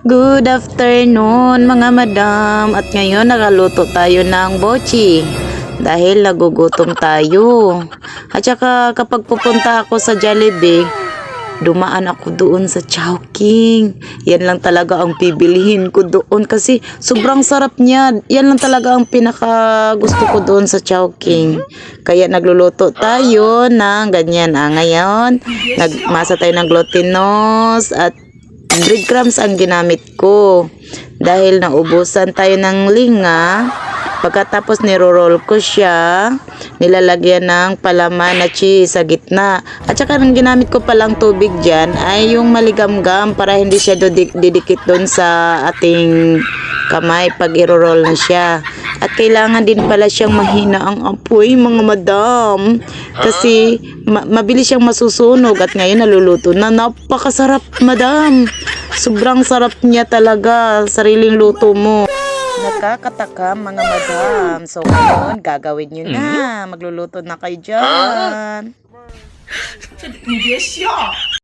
Good afternoon mga madam. At ngayon nagaluto tayo ng bochi dahil nagugutom tayo. At saka kapag pupunta ako sa Jollibee, dumaan ako doon sa Chowking. Yan lang talaga ang bibilihin ko doon kasi sobrang sarap niya. Yan lang talaga ang pinaka gusto ko doon sa Chowking. Kaya nagluluto tayo ng ganyan. Ngayon, nagmasa tayo ng glutinous at breadcrumbs ang ginamit ko. Dahil naubusan tayo ng linga, pagkatapos niro-roll ko siya, nilalagyan ng palaman na cheese sa gitna. At saka ang ginamit ko palang tubig dyan ay yung maligamgam para hindi siya didikit doon sa ating kamay pag iro-roll na siya. At kailangan din pala siyang mahina ang apoy mga madam. Kasi mabilis siyang masusunog at ngayon naluluto na. Napakasarap madam. Sobrang sarap niya talaga. Sariling luto mo. Nakakataka mga madam. So ngayon gagawin nyo na. Magluluto na kayo dyan.